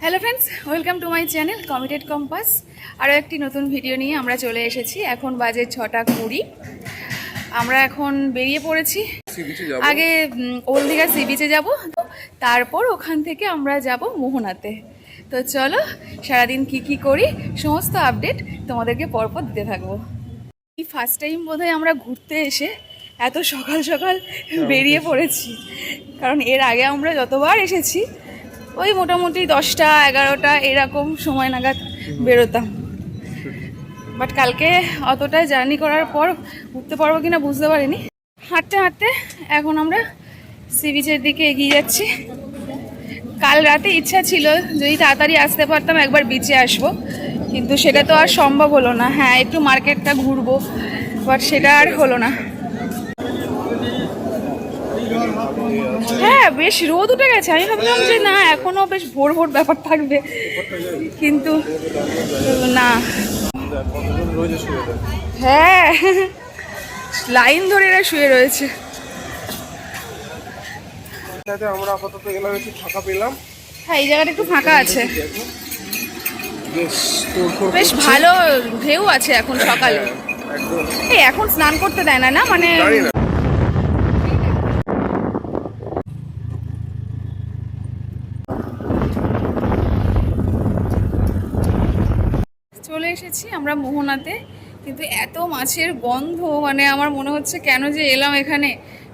Hello friends, welcome to my channel committed compass. আরও একটি নতুন ভিডিও নিয়ে আমরা চলে এসেছি। এখন বাজে 6:20। আমরা এখন বেরিয়ে পড়েছি। আগে ওল্ড দীঘা সি বিচে যাবো, তারপর ওখান থেকে আমরা যাব মোহনাতে। তো চলো, সারাদিন কি করি সমস্ত আপডেট তোমাদেরকে পরপর দিতে থাকবো। এই ফার্স্ট টাইম বোধহয় আমরা ঘুরতে এসে এত সকাল সকাল বেরিয়ে পড়েছি, কারণ এর আগে আমরা যতবার এসেছি ওই মোটামুটি 10টা 11টা এরকম সময় নাগাদ বেরোতাম। বাট কালকে অতটা জার্নি করার পর উঠতে পারবো কিনা বুঝতে পারিনি। হাঁটতে হাঁটতে এখন আমরা সি বিচের দিকে এগিয়ে যাচ্ছি। কাল রাতে ইচ্ছা ছিল যদি তাড়াতাড়ি আসতে পারতাম একবার বিচে আসবো, কিন্তু সেটা তো আর সম্ভব হলো না। হ্যাঁ, একটু মার্কেটটা ঘুরবো, বাট সেটা আর হলো না। হ্যাঁ, বেশ রোদ উঠে গেছে। আমি ভাবলাম যে না, এখনো বেশ ভোর ভোর ব্যাপার থাকবে, কিন্তু না। হ্যাঁ, লাইন ধরে এরা শুয়ে রয়েছে। আমরা আপাতত এলাম, একটু ফাঁকা পেলাম। হ্যাঁ, এই জায়গাটা একটু ফাঁকা আছে, বেশ ভালো ঢেউ আছে এখন সকালে। এই এখন স্নান করতে দেয় না, না মানে চলে এসেছি আমরা মোহনাতে। কিন্তু এত মাছের গন্ধ, মানে আমার মনে হচ্ছে কেন যে এলাম এখানে।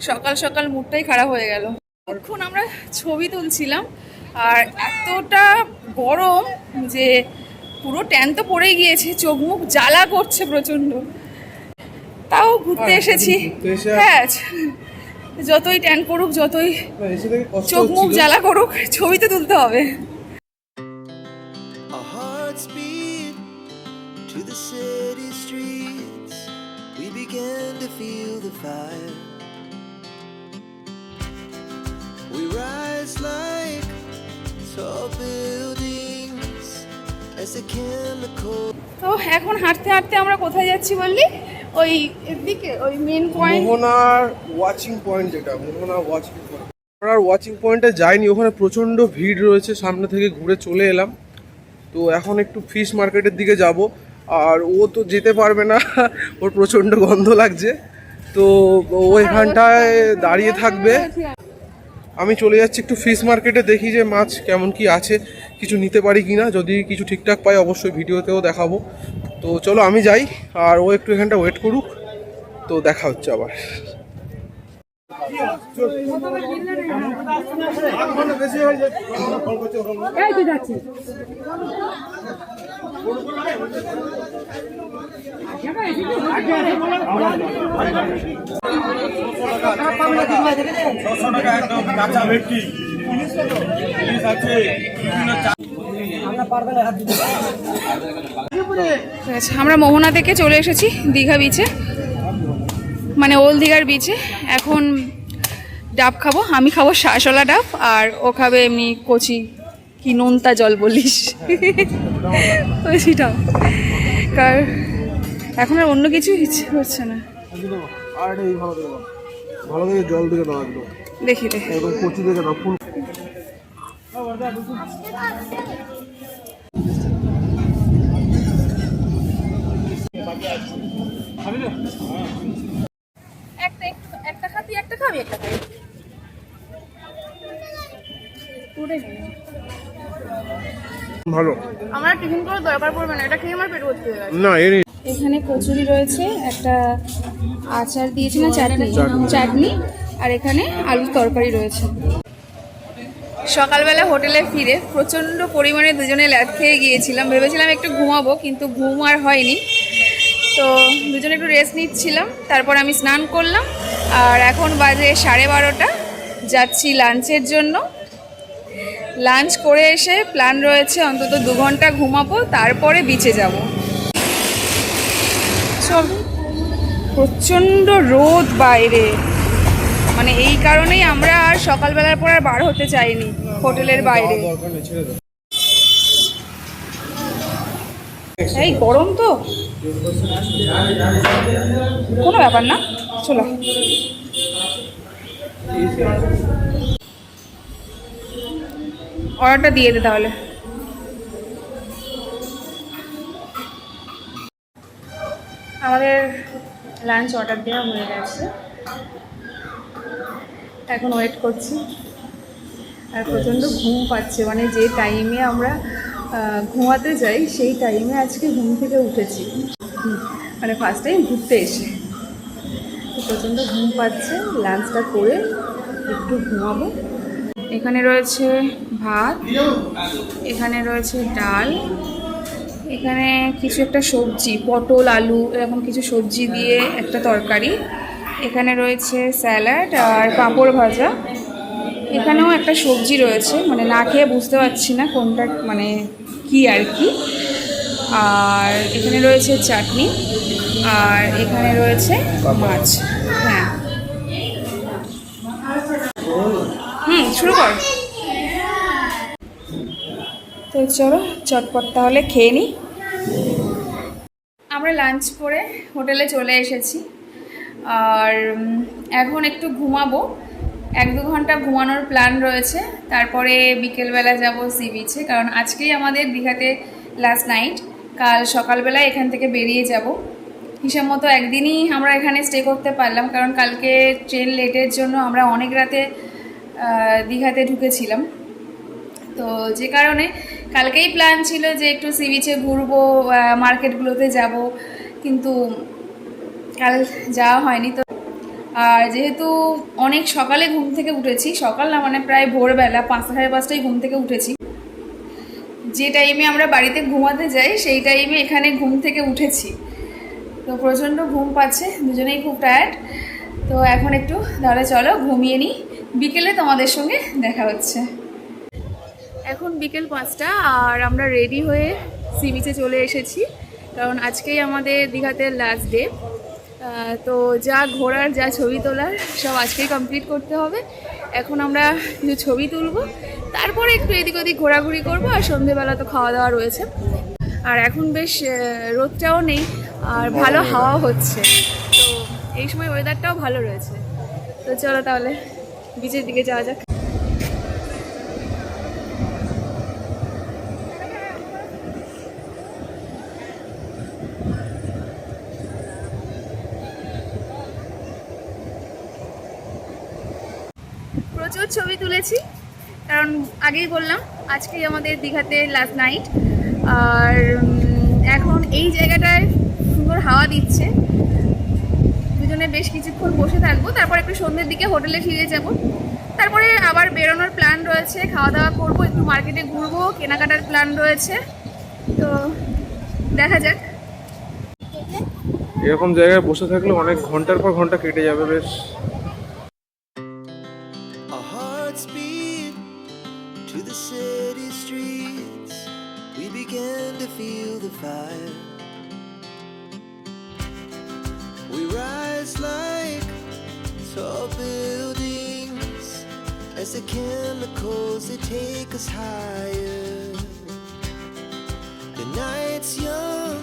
সকাল সকাল মুডটাই খারাপ হয়ে গেল। তখন আমরা ছবি তুলছিলাম আর এতটা গরম যে পুরো ট্যান তো পড়ে গিয়েছে, চোখ মুখ জ্বালা করছে প্রচণ্ড। তাও ঘুরতে এসেছি। হ্যাঁ, যতই ট্যান করুক, যতই চোখ মুখ জ্বালা করুক, ছবি তো তুলতে হবে। To the city streets, we began to feel the fire. We rise like tall buildings as the chemical. তো এখন হাঁটতে হাঁটতে আমরা কোথায় যাচ্ছি বললি? ওই এদিকে, ওই মেন পয়েন্ট, মোহনার ওয়াচিং পয়েন্ট, যেটা মোহনা ওয়াচিং পয়েন্ট। মোহনার ওয়াচিং পয়েন্টে যাইনি, ওখানে প্রচণ্ড ভিড় রয়েছে। সামনে থেকে ঘুরে চলে এলাম। তো এখন একটু ফিশ মার্কেটের দিকে যাব। আর ও তো যেতে পারবে না, ওর প্রচণ্ড গন্ধ লাগছে। তো ওইখানটায় দাঁড়িয়ে থাকবে। আমি চলে যাচ্ছি একটু ফিশ মার্কেটে, দেখি যে মাছ কেমন কি আছে, কিছু নিতে পারি কি না। যদি কিছু ঠিকঠাক পাই অবশ্যই ভিডিওতেও দেখাবো। তো চলো আমি যাই, আর ও একটু এখানটা ওয়েট করুক। তো দেখা হচ্ছে আবার। আমরা মোহনা থেকে চলে এসেছি দীঘা বিচে, মানে ওল্ড দীঘার বিচে। এখন ডাব খাবো। আমি খাবো শাঁসওয়ালা ডাব, আর ও খাবে এমনি কচি, কি নোনতা জল বলিস, কচি ডাব। কার এখন আর অন্য কিছু ইচ্ছে হচ্ছে না। ভালো করে জল দিকে দাও, একদম দেখি রে, একদম কচি দিকে দাও, ফুল। একটা খাবি, একটা খাবি, একটা খাবি। ভালো, আমার টিফিন করার দরকার পড়বে না, এটা খেয়ে আমার পেট ভর্তি হয়ে গেছে। না এরই। এখানে কচুরি রয়েছে, একটা আচার দিয়েছে না, চাটনি, আর এখানে আলুর তরকারি রয়েছে। সকালবেলা হোটেলে ফিরে প্রচণ্ড পরিমাণে দুজনে ল্যাদ খেয়ে গিয়েছিলাম। ভেবেছিলাম একটু ঘুমাবো, কিন্তু ঘুম আর হয়নি। তো দুজনে একটু রেস্ট নিচ্ছিলাম, তারপর আমি স্নান করলাম। আর এখন বাজে 12:30, যাচ্ছি লাঞ্চের জন্য। লাঞ্চ করে এসে প্ল্যান রয়েছে অন্তত 2 ঘন্টা ঘুমাবো, তারপরে বিচে যাব। প্রচণ্ড রোদ বাইরে, মানে এই কারণেই আমরা আর সকালবেলার পর আর বার হতে চাইনি হোটেলের বাইরে। এই গরম তো, কোনো ব্যাপার না, চলো। অর্ডারটা দিয়ে দে তাহলে। আমাদের লাঞ্চ অর্ডার দেওয়া হয়ে গেছে, এখন ওয়েট করছি। আর প্রচণ্ড ঘুম পাচ্ছে, মানে যে টাইমে আমরা ঘুমাতে যাই সেই টাইমে আজকে ঘুম থেকে উঠেছি, মানে ফার্স্ট টাইম ঘুরতে এসে। তো প্রচণ্ড ঘুম পাচ্ছে, লাঞ্চটা করে একটু ঘুমাবো। এখানে রয়েছে ভাত, এখানে রয়েছে ডাল, এখানে কিছু একটা সবজি, পটল আলু এরকম কিছু সবজি দিয়ে একটা তরকারি, এখানে রয়েছে স্যালাড আর পাঁপড় ভাজা, এখানেও একটা সবজি রয়েছে, মানে না খেয়ে বুঝতে পারছি না কোনটা মানে কি আর কি। আর এখানে রয়েছে চাটনি, আর এখানে রয়েছে মাছ। হ্যাঁ, শুরু কর। তো চলো চটপট তাহলে খেয়ে নিই। আমরা লাঞ্চ করে হোটেলে চলে এসেছি, আর এখন একটু ঘুমাবো, 1-2 ঘন্টা ঘুমানোর প্ল্যান রয়েছে। তারপরে বিকেলবেলা যাব সি বিচে, কারণ আজকেই আমাদের দীঘাতে লাস্ট নাইট। কাল সকালবেলা এখান থেকে বেরিয়ে যাব। হিসাব মতো একদিনই আমরা এখানে স্টে করতে পারলাম, কারণ কালকে ট্রেন লেটের জন্য আমরা অনেক রাতে দীঘাতে ঢুকেছিলাম। তো যে কারণে কালকেই প্ল্যান ছিল যে একটু সি বিচে ঘুরবো, মার্কেটগুলোতে যাব, কিন্তু কাল যাওয়া হয়নি। তো আর যেহেতু অনেক সকালে ঘুম থেকে উঠেছি, সকাল না মানে প্রায় ভোরবেলা 5-5:30টায় ঘুম থেকে উঠেছি, যে টাইমে আমরা বাড়িতে ঘুমাতে যাই সেই টাইমে এখানে ঘুম থেকে উঠেছি। তো প্রচণ্ড ঘুম পাচ্ছে, দুজনেই খুব টায়ার্ড। তো এখন একটু তাহলে চলো ঘুমিয়ে নিই, বিকেলে তোমাদের সঙ্গে দেখা হচ্ছে। এখন বিকেল 5টা, আর আমরা রেডি হয়ে সি বিচে চলে এসেছি, কারণ আজকেই আমাদের দীঘাতে লাস্ট ডে। তো যা ঘোরার যা ছবি তোলার সব আজকেই কমপ্লিট করতে হবে। এখন আমরা কিছু ছবি তুলবো, তারপরে একটু এদিক ওদিক ঘোরাঘুরি করবো, আর সন্ধেবেলা তো খাওয়া দাওয়া রয়েছে। আর এখন বেশ রোদটাও নেই, আর ভালো হাওয়া হচ্ছে, তো এই সময় ওয়েদারটাও ভালো রয়েছে। তো চলো তাহলে বিচের দিকে যাওয়া যাক। প্রচুর ছবি তুলেছি, কারণ আগেই বললাম আজকেই আমাদের দীঘাতে লাস্ট নাইট। আর এখন এই জায়গাটায় সুন্দর হাওয়া দিচ্ছে, দুজনে বেশ কিছুক্ষণ বসে থাকবো, তারপর একটু সন্ধ্যের দিকে হোটেলে ফিরে যাব। তারপরে আবার বেরোনোর প্ল্যান রয়েছে, খাওয়া দাওয়া করবো, একটু মার্কেটে ঘুরবো, কেনাকাটার প্ল্যান রয়েছে। তো দেখা যাক। এরকম জায়গায় বসে থাকলে অনেক ঘন্টার পর ঘন্টা কেটে যাবে বেশ। Our hearts beat to the city streets. We began to feel the fire. We rise like tall buildings as the chemicals they take us higher. The night's young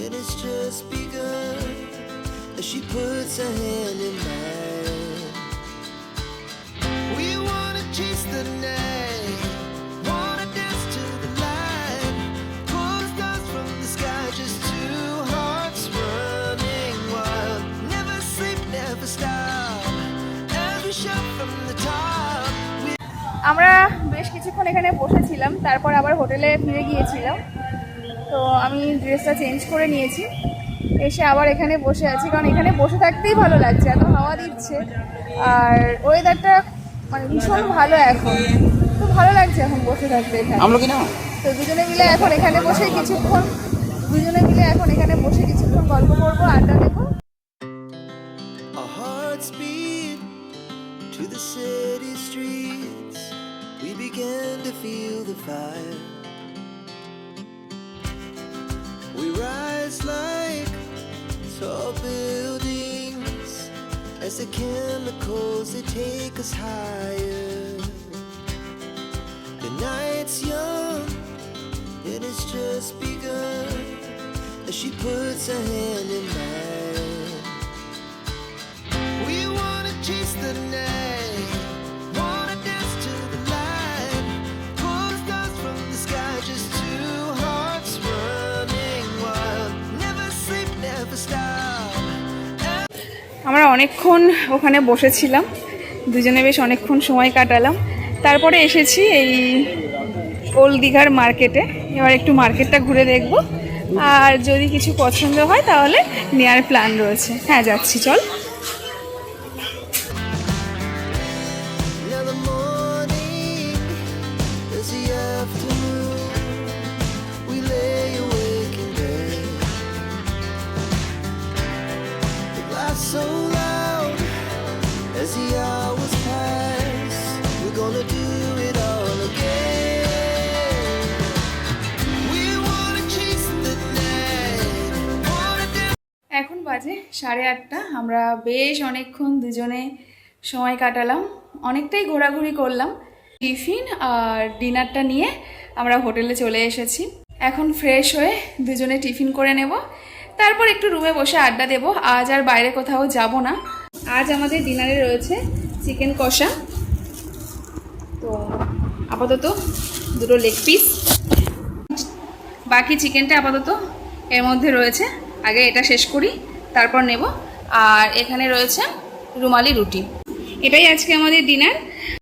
and it's just begun as she puts her hand in mine. We wanna chase the night, wanna dance to the light, pull stars from the sky, just two hearts running wild. Never sleep, never stop, as we shout from the top. আমরা বেশ কিছুক্ষণ এখানে বসেছিলাম, তারপর আবার হোটেলে ফিরে গিয়েছিলাম। তো আমি ড্রেসটা চেঞ্জ করে নিয়েছি, এসে আবার এখানে বসে আছি, কারণ এখানে বসে থাকতেই ভালো লাগছে, এত হাওয়া দিচ্ছে, আর ওয়েদারটা মানে ভীষণ ভালো, এখন খুব ভালো লাগছে এখন বসে থাকতে এখানে। তো দুজনে মিলে এখন এখানে বসে কিছুক্ষণ গল্প করবো, আড্ডা দেবো। Our hearts beat to the city streets. We began to feel the fire. We rise like tall buildings as the chemicals they take us higher. The night's young and it's just begun as she puts her hand in mine. We wanna chase the night, wanna dance to the light, pull stars from the sky, just two hearts running wild. Never sleep, never আমরা অনেকক্ষণ ওখানে বসেছিলাম, দুজনে বেশ অনেকক্ষণ সময় কাটালাম। তারপরে এসেছি এই ওল্ড দীঘার মার্কেটে। এবার একটু মার্কেটটা ঘুরে দেখব, আর যদি কিছু পছন্দ হয় তাহলে নেওয়ার প্ল্যান রয়েছে। হ্যাঁ, যাচ্ছি, চল। Now the morning is the afternoon. We lay awake in bed. The glass so loud as the hours pass. We're gonna do it all again. We wanna chase the night. Wanna dance. এখন বাজে 8:30। আমরা বেশ অনেকক্ষণ দুজনে সময় কাটালাম, অনেকটাই ঘোরাঘুরি করলাম। টিফিন আর ডিনারটা নিয়ে আমরা হোটেলে চলে এসেছি। এখন ফ্রেশ হয়ে দুজনে টিফিন করে নেব, তারপর একটু রুমে বসে আড্ডা দেব। আজ আর বাইরে কোথাও যাব না। আজ আমাদের ডিনারে রয়েছে চিকেন কষা, তো আপাতত 2 লেগ পিস, বাকি চিকেনটা আপাতত এর মধ্যে রয়েছে। আগে এটা শেষ করি, তারপর নেব। আর এখানে রয়েছে রুমালি রুটি। এটাই আজকে আমাদের ডিনার।